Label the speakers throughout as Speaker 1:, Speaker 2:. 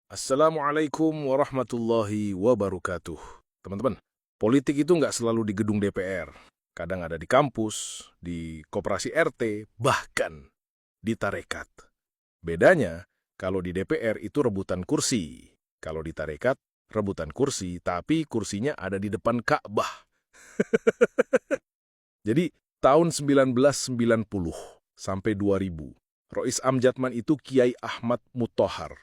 Speaker 1: Assalamualaikum warahmatullahi wabarakatuh. Teman-teman, politik itu nggak selalu di gedung DPR. Kadang ada di kampus, di koperasi RT, bahkan di tarekat. Bedanya, kalau di DPR itu rebutan kursi. Kalau di tarekat, rebutan kursi, tapi kursinya ada di depan Ka'bah. Jadi, tahun 1990 sampai 2000, Rois Amjadman itu Kiai Ahmad Muthohar.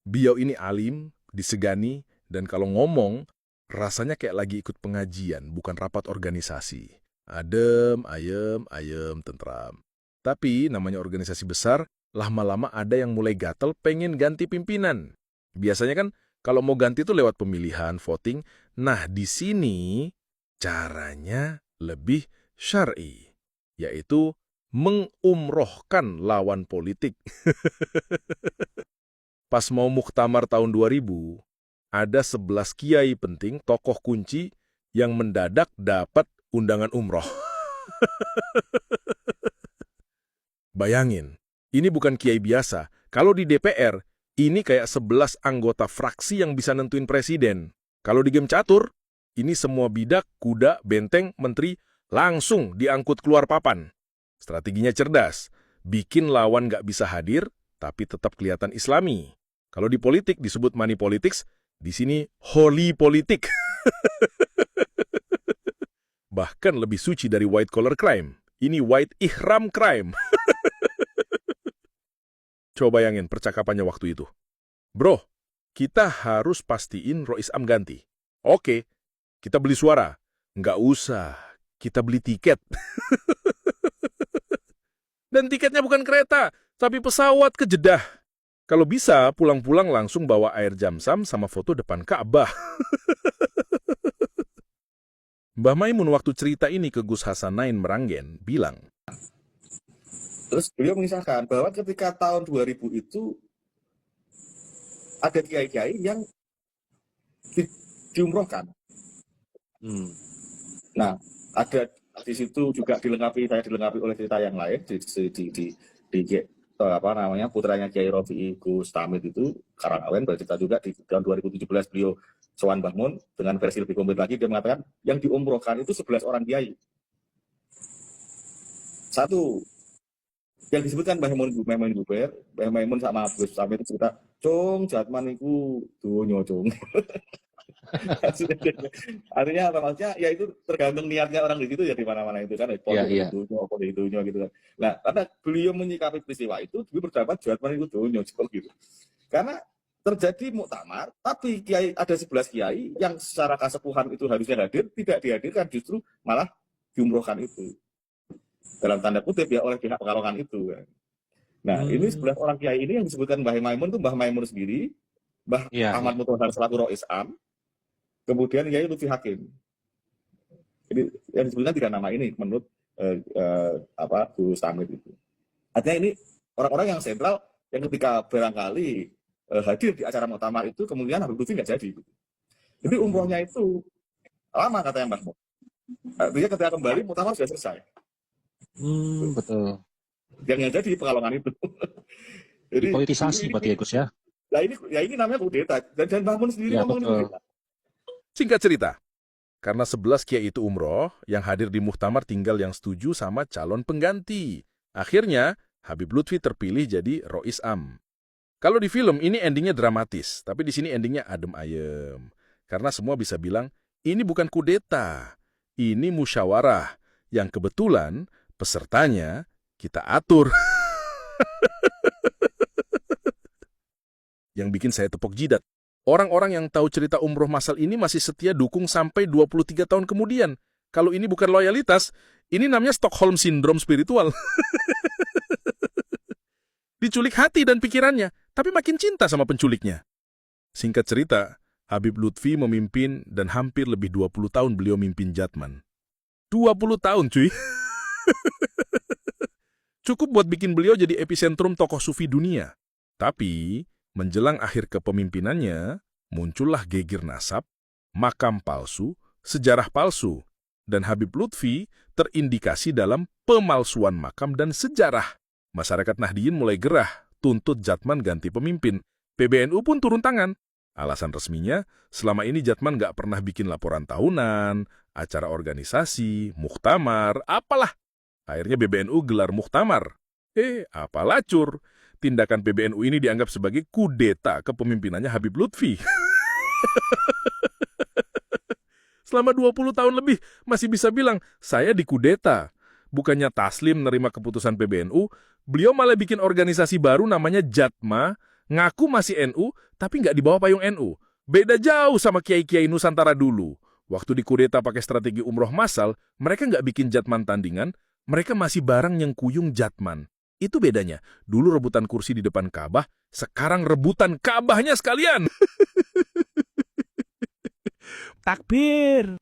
Speaker 1: Beliau ini alim, disegani, dan kalau ngomong, rasanya kayak lagi ikut pengajian, bukan rapat organisasi. Adem, ayem, tentram. Tapi namanya organisasi besar, lama-lama ada yang mulai gatel pengen ganti pimpinan. Biasanya kan kalau mau ganti itu lewat pemilihan, voting. Nah, di sini caranya lebih syar'i, yaitu mengumrohkan lawan politik. Pas mau muktamar tahun 2000, ada 11 kiai penting, tokoh kunci, yang mendadak dapat undangan umroh. Bayangin, ini bukan kiai biasa. Kalau di DPR, ini kayak 11 anggota fraksi yang bisa nentuin presiden. Kalau di game catur, ini semua bidak, kuda, benteng, menteri, langsung diangkut keluar papan. Strateginya cerdas, bikin lawan nggak bisa hadir, tapi tetap kelihatan islami. Kalau di politik disebut money politics, di sini holy politik. Bahkan lebih suci dari white collar crime. Ini white ihram crime. Coba bayangin percakapannya waktu itu. Bro, kita harus pastiin Rois Am ganti. Oke, kita beli suara. Nggak usah, kita beli tiket. Dan tiketnya bukan kereta, tapi pesawat ke Jeddah. Kalau bisa, pulang-pulang langsung bawa air Zam-Zam sama foto depan Ka'bah. Mbah Maimun waktu cerita ini ke Gus Hasanain Meranggen, bilang,
Speaker 2: Terus beliau mengisahkan bahwa ketika tahun 2000 itu ada kiai-kiai yang diumrohkan. Nah, ada di situ juga saya dilengkapi oleh cerita yang lain di putranya Kiai Rofi'i Gus Tamid itu Karangawen bercerita juga di tahun 2017 beliau sowan Mbah Mun dengan versi lebih komplit lagi, dia mengatakan yang diumrohkan itu 11 orang kiai. Satu yang disebutkan Mbah Maimun sama Gus Tamid itu cerita, "Cung, Jatman iku donya, Cung." Artinya apa, maksudnya ya itu tergantung niatnya orang di situ ya, di mana-mana itu kan itunya gitu kan. Nah, karena beliau menyikapi peristiwa itu, beliau berpendapat Jatman itu donya gitu. Karena terjadi muktamar, tapi kiai ada 11 kiai yang secara kasepuhan itu harusnya hadir, tidak dihadirkan, justru malah diumrohkan itu. Dalam tanda kutip ya oleh pihak pekalongan itu. Nah, ini 11 orang kiai ini yang disebutkan Mbah Maimun itu Mbah Maimun sendiri, Mbah Ahmad Muthohar selaku Rois Am, kemudian Yai Lutfi Hakim. Jadi yang disebutkan 3 nama ini menurut Gus Tamid itu. Artinya ini orang-orang yang sentral yang ketika barangkali hadir di acara muktamar itu kemudian Habib Lutfi nggak jadi. Jadi umrohnya itu lama katanya Mbah Mun. Artinya ketika kembali muktamar sudah selesai.
Speaker 3: Betul.
Speaker 2: Yang jadi Pekalongan itu.
Speaker 3: Jadi politisasi berarti ya Gus ya.
Speaker 2: Nah ini namanya kudeta dan Mbah Mun sendiri
Speaker 3: Ya,
Speaker 2: ngomong ini kudeta.
Speaker 1: singkat cerita, karena 11 kiai itu umroh, yang hadir di muktamar tinggal yang setuju sama calon pengganti. Akhirnya, Habib Lutfi terpilih jadi Rois Am. Kalau di film ini endingnya dramatis, tapi di sini endingnya adem ayem. Karena semua bisa bilang, ini bukan kudeta, ini musyawarah, yang kebetulan pesertanya kita atur. Yang bikin saya tepok jidat. Orang-orang yang tahu cerita umroh masal ini masih setia dukung sampai 23 tahun kemudian. Kalau ini bukan loyalitas, ini namanya Stockholm Syndrome spiritual. Diculik hati dan pikirannya, tapi makin cinta sama penculiknya. Singkat cerita, Habib Lutfi memimpin dan hampir lebih 20 tahun beliau mimpin Jatman. 20 tahun cuy. Cukup buat bikin beliau jadi epicentrum tokoh sufi dunia. Tapi, menjelang akhir kepemimpinannya, muncullah geger nasab, makam palsu, sejarah palsu, dan Habib Lutfi terindikasi dalam pemalsuan makam dan sejarah. Masyarakat Nahdiyin mulai gerah, tuntut Jatman ganti pemimpin. PBNU pun turun tangan. Alasan resminya, selama ini Jatman nggak pernah bikin laporan tahunan, acara organisasi, muktamar, apalah. Akhirnya PBNU gelar muktamar. Apalah cur. Tindakan PBNU ini dianggap sebagai kudeta kepemimpinannya Habib Lutfi. Selama 20 tahun lebih masih bisa bilang, saya dikudeta. Bukannya taslim nerima keputusan PBNU, beliau malah bikin organisasi baru namanya Jatma, ngaku masih NU, tapi nggak di bawah payung NU. Beda jauh sama kiai-kiai Nusantara dulu. Waktu dikudeta pakai strategi umroh massal, mereka nggak bikin Jatman tandingan, mereka masih bareng yang kuyung Jatman. Itu bedanya. Dulu rebutan kursi di depan Ka'bah, sekarang rebutan Ka'bahnya sekalian.
Speaker 4: Takbir.